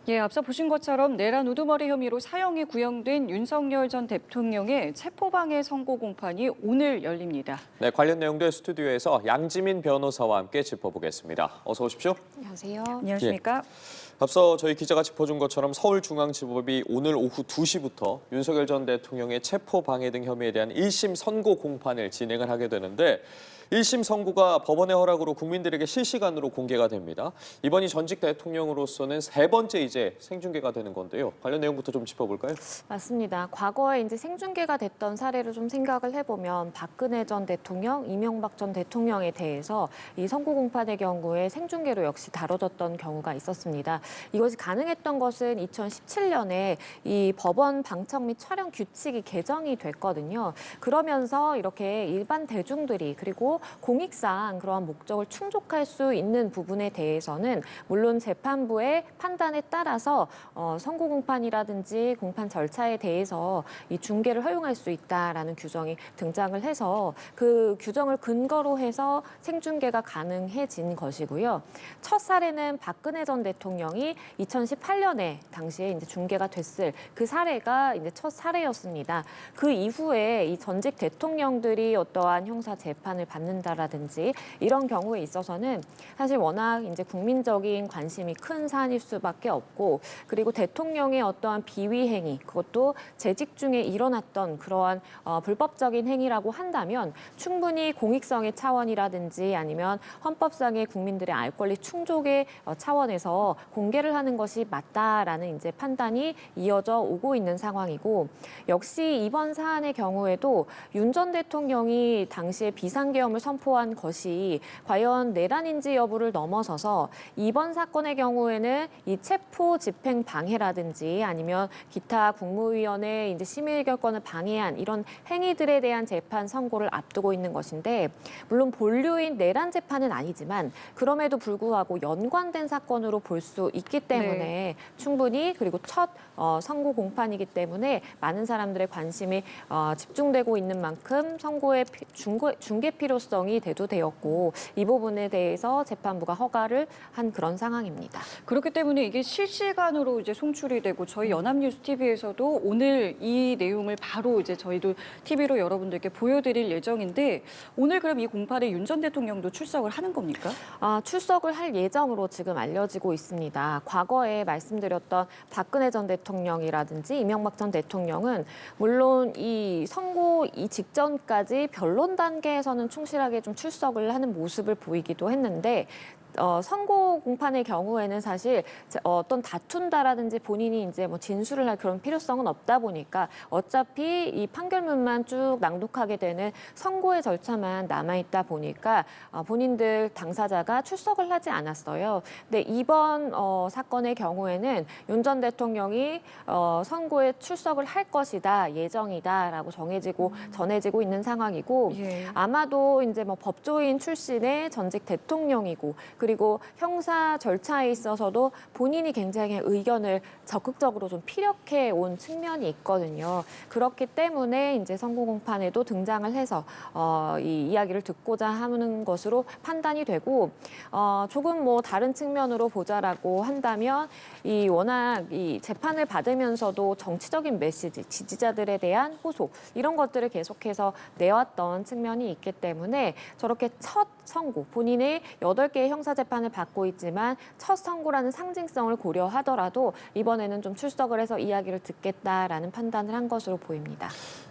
예, 앞서 보신 것처럼 내란 우두머리 혐의로 사형이 구형된 윤석열 전 대통령의 체포방해 선고 공판이 오늘 열립니다. 네, 관련 내용들 스튜디오에서 양지민 변호사와 함께 짚어보겠습니다. 어서 오십시오. 안녕하세요. 안녕하십니까? 앞서 저희 기자가 짚어준 것처럼 서울중앙지법이 오늘 오후 2시부터 윤석열 전 대통령의 체포방해 등 혐의에 대한 1심 선고 공판을 진행을 하게 되는데 1심 선고가 법원의 허락으로 국민들에게 실시간으로 공개가 됩니다. 이번이 전직 대통령으로서는 세 번째 이제 생중계가 되는 건데요. 관련 내용부터 좀 짚어볼까요? 맞습니다. 과거에 이제 생중계가 됐던 사례를 좀 생각을 해보면 박근혜 전 대통령, 이명박 전 대통령에 대해서 이 선고 공판의 경우에 생중계로 역시 다뤄졌던 경우가 있었습니다. 이것이 가능했던 것은 2017년에 이 법원 방청 및 촬영 규칙이 개정이 됐거든요. 그러면서 이렇게 일반 대중들이 그리고 공익상 그러한 목적을 충족할 수 있는 부분에 대해서는 물론 재판부의 판단에 따라서 선고 공판이라든지 공판 절차에 대해서 이 중계를 허용할 수 있다라는 규정이 등장을 해서 그 규정을 근거로 해서 생중계가 가능해진 것이고요. 첫 사례는 박근혜 전 대통령이 2018년에 당시에 이제 중계가 됐을 그 사례가 이제 첫 사례였습니다. 그 이후에 이 전직 대통령들이 어떠한 형사 재판을 받는다라든지 이런 경우에 있어서는 사실 워낙 이제 국민적인 관심이 큰 사안일 수밖에 없고 그리고 대통령의 어떠한 비위 행위 그것도 재직 중에 일어났던 그러한 불법적인 행위라고 한다면 충분히 공익성의 차원이라든지 아니면 헌법상의 국민들의 알 권리 충족의 차원에서 공개를 하는 것이 맞다라는 이제 판단이 이어져 오고 있는 상황이고 역시 이번 사안의 경우에도 윤 전 대통령이 당시에 비상계엄을 선포한 것이 과연 내란인지 여부를 넘어서서 이번 사건의 경우에는 이 체포 집행 방해라든지 아니면 기타 국무위원회 이제 심의 결권을 방해한 이런 행위들에 대한 재판 선고를 앞두고 있는 것인데 물론 본류인 내란 재판은 아니지만 그럼에도 불구하고 연관된 사건으로 볼 수 있기 때문에 네. 충분히 그리고 첫 선고 공판이기 때문에 많은 사람들의 관심이 집중되고 있는 만큼 선고의 중개 필요성이 대두되었고 이 부분에 대해서 재판부가 허가를 한 그런 상황입니다. 그렇기 때문에 이게 실시간으로 이제 송출이 되고 저희 연합뉴스 TV에서도 오늘 이 내용을 바로 이제 저희도 TV로 여러분들께 보여드릴 예정인데 오늘 그럼 이 공판에 윤 전 대통령도 출석을 하는 겁니까? 출석을 할 예정으로 지금 알려지고 있습니다. 과거에 말씀드렸던 박근혜 전 대통령이라든지 이명박 전 대통령은 물론 이 선고 이 직전까지 변론 단계에서는 충실하게 좀 출석을 하는 모습을 보이기도 했는데 선고 공판의 경우에는 사실 어떤 다툰다라든지 본인이 이제 뭐 진술을 할 그런 필요성은 없다 보니까 어차피 이 판결문만 쭉 낭독하게 되는 선고의 절차만 남아있다 보니까 본인들 당사자가 출석을 하지 않았어요. 근데 이번 사건의 경우에는 윤 전 대통령이 선고에 출석을 할 것이다, 예정이다라고 전해지고 있는 상황이고 예. 아마도 이제 뭐 법조인 출신의 전직 대통령이고 그리고 형사 절차에 있어서도 본인이 굉장히 의견을 적극적으로 좀 피력해 온 측면이 있거든요. 그렇기 때문에 이제 선고 공판에도 등장을 해서 이 이야기를 듣고자 하는 것으로 판단이 되고 조금 뭐 다른 측면으로 보자라고 한다면 이 워낙 이 재판을 받으면서도 정치적인 메시지, 지지자들에 대한 호소 이런 것들을 계속해서 내왔던 측면이 있기 때문에 저렇게 첫 선고, 본인의 8개의 형사재판을 받고 있지만 첫 선고라는 상징성을 고려하더라도 이번에는 좀 출석을 해서 이야기를 듣겠다라는 판단을 한 것으로 보입니다.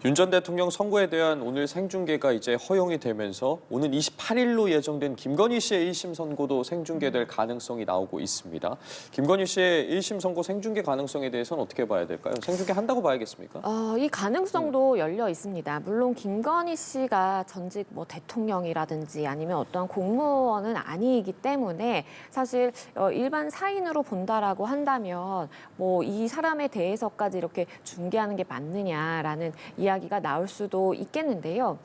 윤 전 대통령 선고에 대한 오늘 생중계가 이제 허용이 되면서 오는 28일로 예정된 김건희 씨의 1심 선고도 생중계될 가능성이 나오고 있습니다. 김건희 씨의 1심 선고 생중계 가능성에 대해서는 어떻게 봐야 될까요? 생중계 한다고 봐야겠습니까? 이 가능성도 열려 있습니다. 물론 김건희 씨가 전직 뭐 대통령이라든지 아니면 어떠한 공무원은 아니기 때문에 사실 일반 사인으로 본다라고 한다면 뭐 이 사람에 대해서까지 이렇게 중계하는 게 맞느냐라는 이야기가 나올 수도 있겠는데요.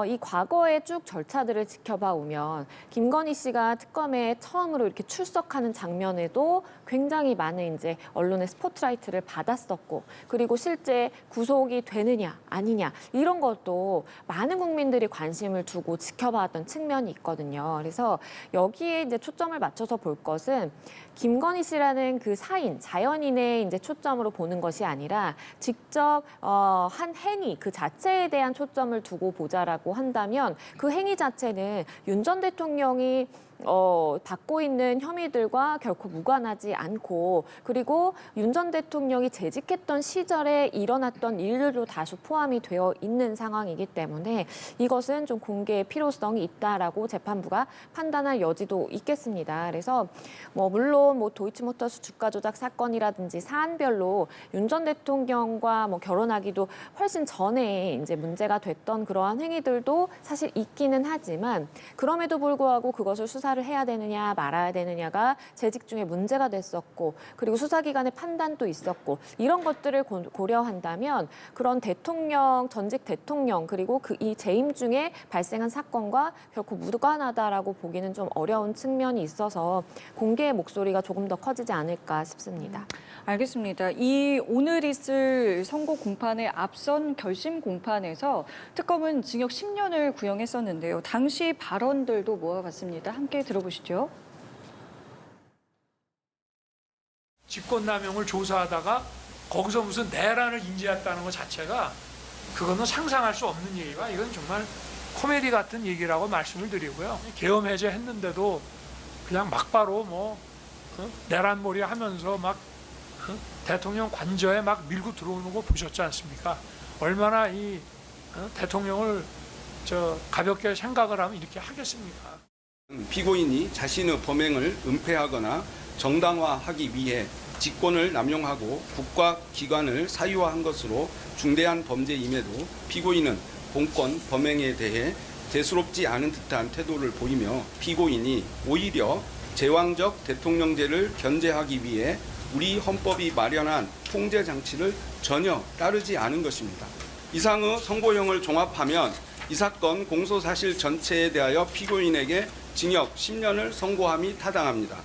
이 과거의 쭉 절차들을 지켜봐 오면 김건희 씨가 특검에 처음으로 이렇게 출석하는 장면에도 굉장히 많은 이제 언론의 스포트라이트를 받았었고, 그리고 실제 구속이 되느냐 아니냐 이런 것도 많은 국민들이 관심을 두고 지켜봐왔던 측면이 있거든요. 그래서 여기에 이제 초점을 맞춰서 볼 것은 김건희 씨라는 그 사인, 자연인의 이제 초점으로 보는 것이 아니라 직접 한 행위 그 자체에 대한 초점을 두고 보자라고 한다면 그 행위 자체는 윤 전 대통령이 받고 있는 혐의들과 결코 무관하지 않고, 그리고 윤 전 대통령이 재직했던 시절에 일어났던 일들도 다수 포함이 되어 있는 상황이기 때문에 이것은 좀 공개의 필요성이 있다라고 재판부가 판단할 여지도 있겠습니다. 그래서 물론 도이치모터스 주가 조작 사건이라든지 사안별로 윤 전 대통령과 결혼하기도 훨씬 전에 이제 문제가 됐던 그러한 행위들도 사실 있기는 하지만, 그럼에도 불구하고 그것을 수사를 해야 되느냐 말아야 되느냐가 재직 중에 문제가 됐었고, 그리고 수사기관의 판단도 있었고, 이런 것들을 고려한다면 그런 대통령, 전직 대통령, 그리고 이 재임 중에 발생한 사건과 결코 무관하다라고 보기는 좀 어려운 측면이 있어서 공개의 목소리가 조금 더 커지지 않을까 싶습니다. 알겠습니다. 이 오늘 있을 선고 공판의 앞선 결심 공판에서 특검은 징역 10년을 구형했었는데요. 당시 발언들도 모아봤습니다. 함께 들어보시죠. 직권남용을 조사하다가 거기서 무슨 내란을 인지했다는 것 자체가 그거는 상상할 수 없는 얘기가, 이건 정말 코미디 같은 얘기라고 말씀을 드리고요. 계엄 해제했는데도 그냥 막바로 내란몰이 하면서 막 대통령 관저에 막 밀고 들어오는 거 보셨지 않습니까? 얼마나 이 대통령을 가볍게 생각을 하면 이렇게 하겠습니까? 피고인이 자신의 범행을 은폐하거나 정당화하기 위해 직권을 남용하고 국가 기관을 사유화한 것으로 중대한 범죄임에도 피고인은 본건 범행에 대해 대수롭지 않은 듯한 태도를 보이며, 피고인이 오히려 제왕적 대통령제를 견제하기 위해 우리 헌법이 마련한 통제 장치를 전혀 따르지 않은 것입니다. 이상의 선고형을 종합하면 이 사건 공소 사실 전체에 대하여 피고인에게 징역 10년을 선고함이 타당합니다.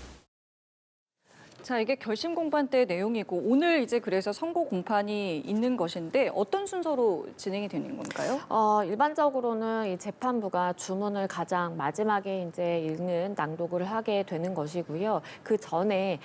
자, 이게 결심 공판 때 내용이고 오늘 이제 그래서 선고 공판이 있는 것인데 어떤 순서로 진행이 되는 건가요? 일반적으로는 이 재판부가 주문을 가장 마지막에 이제 읽는 낭독을 하게 되는 것이고요. 그 전에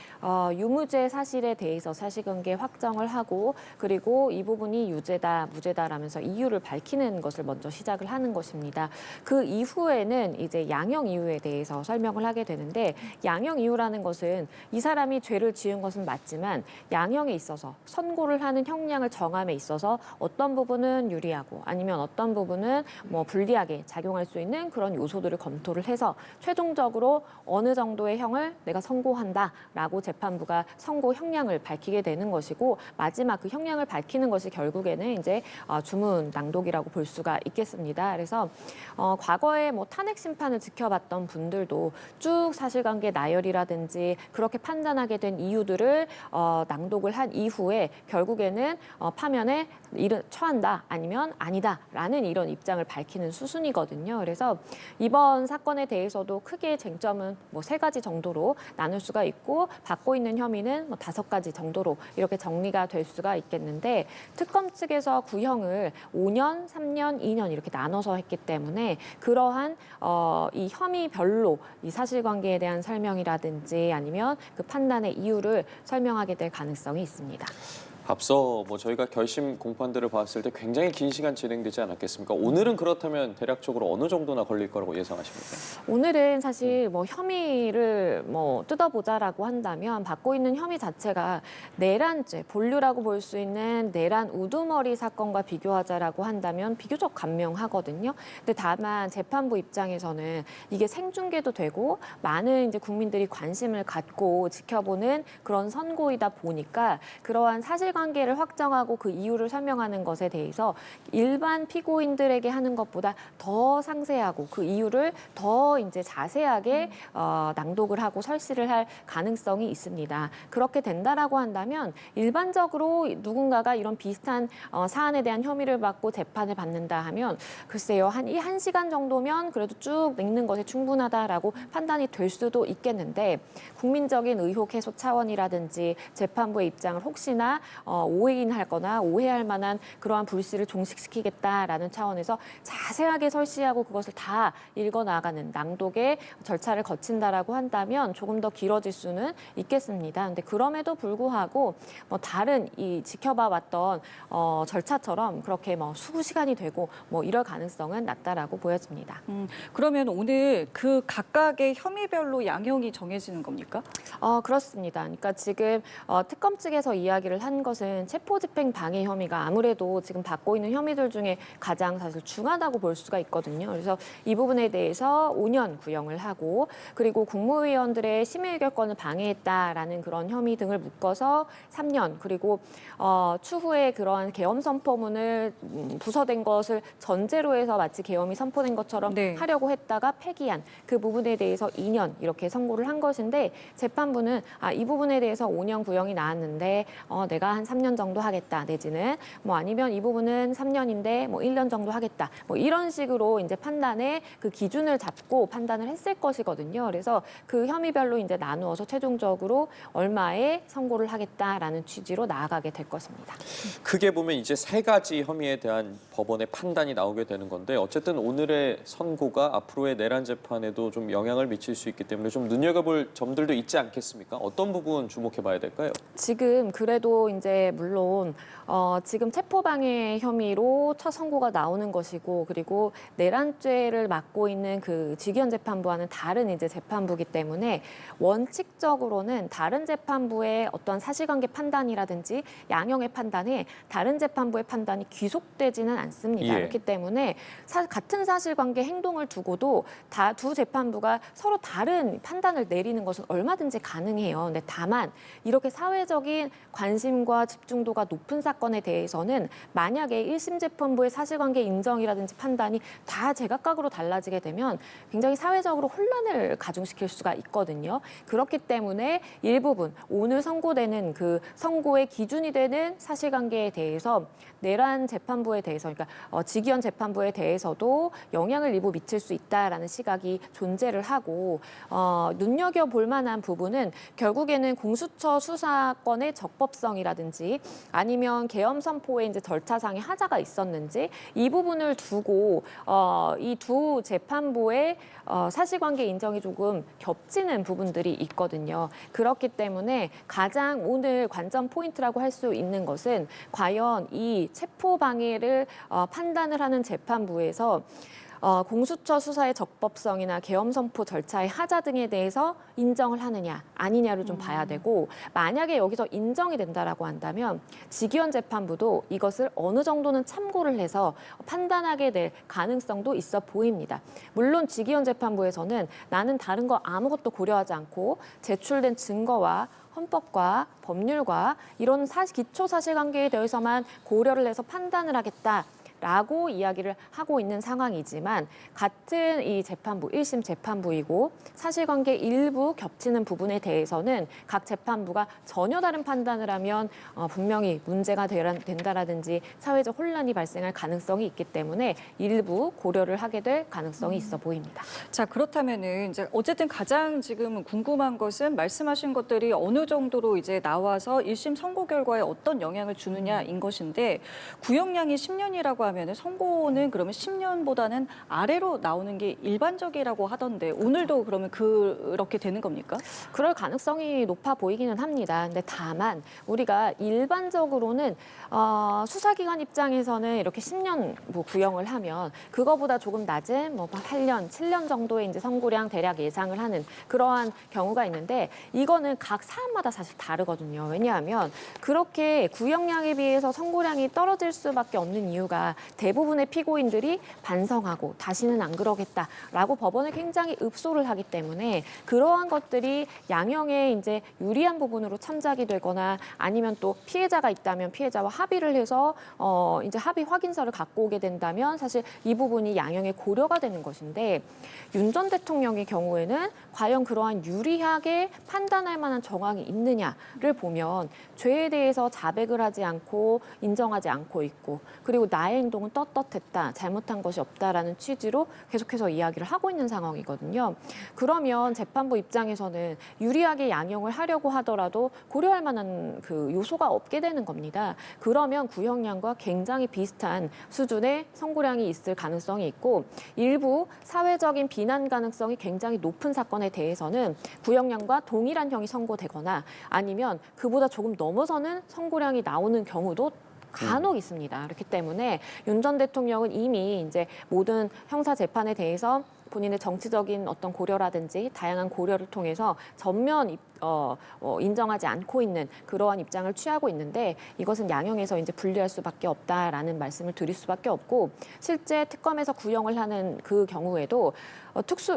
유무죄 사실에 대해서 사실관계 확정을 하고, 그리고 이 부분이 유죄다, 무죄다라면서 이유를 밝히는 것을 먼저 시작을 하는 것입니다. 그 이후에는 이제 양형 이유에 대해서 설명을 하게 되는데, 양형 이유라는 것은 이 사람이 죄를 지은 것은 맞지만 양형에 있어서 선고를 하는 형량을 정함에 있어서 어떤 부분은 유리하고 아니면 어떤 부분은 불리하게 작용할 수 있는 그런 요소들을 검토를 해서 최종적으로 어느 정도의 형을 내가 선고한다라고 재판부가 선고 형량을 밝히게 되는 것이고, 마지막 그 형량을 밝히는 것이 결국에는 이제 주문 낭독이라고 볼 수가 있겠습니다. 그래서 과거에 탄핵 심판을 지켜봤던 분들도 쭉 사실관계 나열이라든지 그렇게 판단하게 된 이유들을 낭독을 한 이후에 결국에는 파면에 처한다 아니면 아니다라는 이런 입장을 밝히는 수순이거든요. 그래서 이번 사건에 대해서도 크게 쟁점은 3가지 정도로 나눌 수가 있고, 받고 있는 혐의는 5가지 정도로 이렇게 정리가 될 수가 있겠는데, 특검 측에서 구형을 5년, 3년, 2년 이렇게 나눠서 했기 때문에 그러한 이 혐의별로 이 사실관계에 대한 설명이라든지 아니면 그 판단의 이유를 설명하게 될 가능성이 있습니다. 앞서 저희가 결심 공판들을 봤을 때 굉장히 긴 시간 진행되지 않았겠습니까? 오늘은 그렇다면 대략적으로 어느 정도나 걸릴 거라고 예상하십니까? 오늘은 사실 혐의를 뜯어보자라고 한다면 받고 있는 혐의 자체가 내란죄, 본류라고 볼 수 있는 내란 우두머리 사건과 비교하자라고 한다면 비교적 간명하거든요. 근데 다만 재판부 입장에서는 이게 생중계도 되고 많은 이제 국민들이 관심을 갖고 지켜보는 그런 선고이다 보니까 그러한 사실관계 사실관계를 확정하고 그 이유를 설명하는 것에 대해서 일반 피고인들에게 하는 것보다 더 상세하고 그 이유를 더 이제 자세하게 낭독을 하고 설시를 할 가능성이 있습니다. 그렇게 된다라고 한다면 일반적으로 누군가가 이런 비슷한 사안에 대한 혐의를 받고 재판을 받는다 하면 글쎄요, 한 1시간 정도면 그래도 쭉 읽는 것이 충분하다라고 판단이 될 수도 있겠는데 국민적인 의혹 해소 차원이라든지 재판부의 입장을 혹시나 오해인할 거나 오해할 만한 그러한 불씨를 종식시키겠다라는 차원에서 자세하게 설시하고 그것을 다 읽어나가는 낭독의 절차를 거친다라고 한다면 조금 더 길어질 수는 있겠습니다. 근데 그럼에도 불구하고 뭐 다른 이 지켜봐 왔던 절차처럼 그렇게 뭐 수시간이 되고 뭐 이럴 가능성은 낮다라고 보여집니다. 그러면 오늘 그 각각의 혐의별로 양형이 정해지는 겁니까? 그렇습니다. 그러니까 지금 특검 측에서 이야기를 한 것은 체포집행 방해 혐의가 아무래도 지금 받고 있는 혐의들 중에 가장 사실 중하다고 볼 수가 있거든요. 그래서 이 부분에 대해서 5년 구형을 하고 그리고 국무위원들의 심의의결권을 방해했다라는 그런 혐의 등을 묶어서 3년 그리고 추후에 그러한 계엄 선포문을 부서된 것을 전제로 해서 마치 계엄이 선포된 것처럼 네. 하려고 했다가 폐기한 그 부분에 대해서 2년 이렇게 선고를 한 것인데 재판부는 이 부분에 대해서 5년 구형이 나왔는데 내가 한 3년 정도 하겠다 내지는 뭐 아니면 이 부분은 3년인데 뭐 1년 정도 하겠다 뭐 이런 식으로 이제 판단의 그 기준을 잡고 판단을 했을 것이거든요. 그래서 그 혐의별로 이제 나누어서 최종적으로 얼마에 선고를 하겠다라는 취지로 나아가게 될 것입니다. 크게 보면 이제 3가지 혐의에 대한 법원의 판단이 나오게 되는 건데 어쨌든 오늘의 선고가 앞으로의 내란 재판에도 좀 영향을 미칠 수 있기 때문에 좀 눈여겨볼 점들도 있지 않겠습니까? 어떤 부분 주목해봐야 될까요? 지금 그래도 이제 물론 지금 체포방해 혐의로 첫 선고가 나오는 것이고 그리고 내란죄를 맡고 있는 그 직위원 재판부와는 다른 이제 재판부이기 때문에 원칙적으로는 다른 재판부의 어떤 사실관계 판단이라든지 양형의 판단에 다른 재판부의 판단이 귀속되지는 않습니다. 예. 그렇기 때문에 같은 사실관계 행동을 두고도 두 재판부가 서로 다른 판단을 내리는 것은 얼마든지 가능해요. 근데 다만 이렇게 사회적인 관심과 집중도가 높은 사건에 대해서는 만약에 1심 재판부의 사실관계 인정이라든지 판단이 다 제각각으로 달라지게 되면 굉장히 사회적으로 혼란을 가중시킬 수가 있거든요. 그렇기 때문에 일부분 오늘 선고되는 그 선고의 기준이 되는 사실관계에 대해서 내란 재판부에 대해서 그러니까 직위원 재판부에 대해서도 영향을 일부 미칠 수 있다라는 시각이 존재를 하고 눈여겨볼 만한 부분은 결국에는 공수처 수사권의 적법성이라든지 아니면 계엄 선포의 이제 절차상의 하자가 있었는지 이 부분을 두고 이 두 재판부의 사실관계 인정이 조금 겹치는 부분들이 있거든요. 그렇기 때문에 가장 오늘 관전 포인트라고 할 수 있는 것은 과연 이 체포 방해를 판단을 하는 재판부에서 공수처 수사의 적법성이나 계엄 선포 절차의 하자 등에 대해서 인정을 하느냐 아니냐를 좀 봐야 되고 만약에 여기서 인정이 된다라고 한다면 직위원 재판부도 이것을 어느 정도는 참고를 해서 판단하게 될 가능성도 있어 보입니다. 물론 직위원 재판부에서는 나는 다른 거 아무것도 고려하지 않고 제출된 증거와 헌법과 법률과 이런 기초 사실관계에 대해서만 고려를 해서 판단을 하겠다. 라고 이야기를 하고 있는 상황이지만 같은 이 재판부, 1심 재판부이고 사실관계 일부 겹치는 부분에 대해서는 각 재판부가 전혀 다른 판단을 하면 분명히 문제가 된다라든지 사회적 혼란이 발생할 가능성이 있기 때문에 일부 고려를 하게 될 가능성이 있어 보입니다. 자, 그렇다면은 이제 어쨌든 가장 지금 궁금한 것은 말씀하신 것들이 어느 정도로 이제 나와서 1심 선고 결과에 어떤 영향을 주느냐인 것인데 구형량이 10년이라고 하면 선고는 그러면 10년보다는 아래로 나오는 게 일반적이라고 하던데 오늘도 그러면 그렇게 되는 겁니까? 그럴 가능성이 높아 보이기는 합니다. 근데 다만 우리가 일반적으로는 수사기관 입장에서는 이렇게 10년 뭐 구형을 하면 그거보다 조금 낮은 뭐 8년, 7년 정도의 이제 선고량 대략 예상을 하는 그러한 경우가 있는데 이거는 각 사안마다 사실 다르거든요. 왜냐하면 그렇게 구형량에 비해서 선고량이 떨어질 수밖에 없는 이유가 대부분의 피고인들이 반성하고 다시는 안 그러겠다라고 법원에 굉장히 읍소를 하기 때문에 그러한 것들이 양형에 이제 유리한 부분으로 참작이 되거나 아니면 또 피해자가 있다면 피해자와 합의를 해서 이제 합의 확인서를 갖고 오게 된다면 사실 이 부분이 양형에 고려가 되는 것인데 윤 전 대통령의 경우에는 과연 그러한 유리하게 판단할 만한 정황이 있느냐를 보면 죄에 대해서 자백을 하지 않고 인정하지 않고 있고 그리고 나의 행동은 떳떳했다, 잘못한 것이 없다라는 취지로 계속해서 이야기를 하고 있는 상황이거든요. 그러면 재판부 입장에서는 유리하게 양형을 하려고 하더라도 고려할 만한 그 요소가 없게 되는 겁니다. 그러면 구형량과 굉장히 비슷한 수준의 선고량이 있을 가능성이 있고 일부 사회적인 비난 가능성이 굉장히 높은 사건에 대해서는 구형량과 동일한 형이 선고되거나 아니면 그보다 조금 넘어서는 선고량이 나오는 경우도 간혹 있습니다. 그렇기 때문에 윤 전 대통령은 이미 이제 모든 형사 재판에 대해서 본인의 정치적인 어떤 고려라든지 다양한 고려를 통해서 전면 인정하지 않고 있는 그러한 입장을 취하고 있는데 이것은 양형에서 이제 분리할 수밖에 없다라는 말씀을 드릴 수밖에 없고 실제 특검에서 구형을 하는 그 경우에도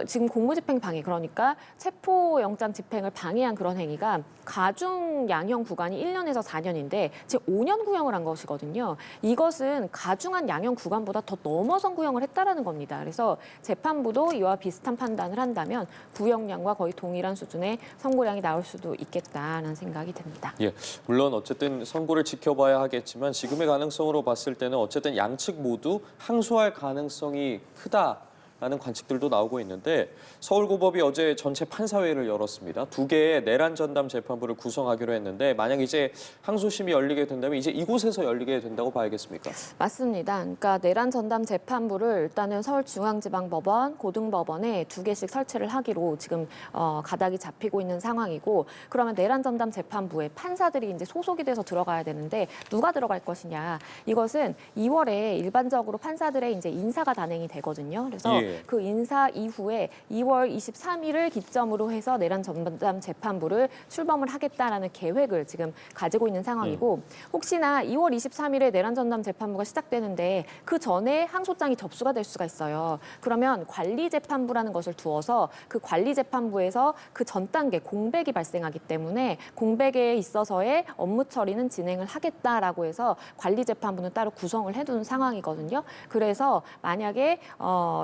지금 공무집행 방해 그러니까 체포영장 집행을 방해한 그런 행위가 가중 양형 구간이 1년에서 4년인데 지금 5년 구형을 한 것이거든요. 이것은 가중한 양형 구간보다 더 넘어선 구형을 했다라는 겁니다. 그래서 재판부도 이와 비슷한 판단을 한다면 구형량과 거의 동일한 수준의 선고량이 나올 수도 있겠다라는 생각이 듭니다. 예, 물론 어쨌든 선고를 지켜봐야 하겠지만 지금의 가능성으로 봤을 때는 어쨌든 양측 모두 항소할 가능성이 크다라는 관측들도 나오고 있는데 서울고법이 어제 전체 판사회를 열었습니다. 2개의 내란 전담 재판부를 구성하기로 했는데 만약 이제 항소심이 열리게 된다면 이제 이곳에서 열리게 된다고 봐야겠습니까? 맞습니다. 그러니까 내란 전담 재판부를 일단은 서울중앙지방법원, 고등법원에 2개씩 설치를 하기로 지금 가닥이 잡히고 있는 상황이고 그러면 내란 전담 재판부에 판사들이 이제 소속이 돼서 들어가야 되는데 누가 들어갈 것이냐 이것은 2월에 일반적으로 판사들의 이제 인사가 단행이 되거든요. 그래서 그 인사 이후에 2월 23일을 기점으로 해서 내란 전담 재판부를 출범을 하겠다라는 계획을 지금 가지고 있는 상황이고 혹시나 2월 23일에 내란 전담 재판부가 시작되는데 그 전에 항소장이 접수가 될 수가 있어요. 그러면 관리 재판부라는 것을 두어서 그 관리 재판부에서 그 전 단계 공백이 발생하기 때문에 공백에 있어서의 업무 처리는 진행을 하겠다라고 해서 관리 재판부는 따로 구성을 해둔 상황이거든요. 그래서 만약에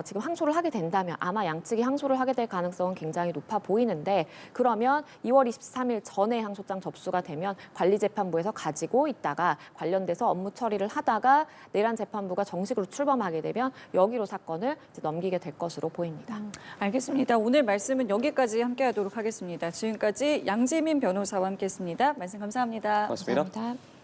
지금 항소를 하게 된다면 아마 양측이 항소를 하게 될 가능성은 굉장히 높아 보이는데 그러면 2월 23일 전에 항소장 접수가 되면 관리재판부에서 가지고 있다가 관련돼서 업무 처리를 하다가 내란 재판부가 정식으로 출범하게 되면 여기로 사건을 이제 넘기게 될 것으로 보입니다. 알겠습니다. 오늘 말씀은 여기까지 함께하도록 하겠습니다. 지금까지 양재민 변호사와 함께했습니다. 말씀 감사합니다. 맞습니다. 감사합니다.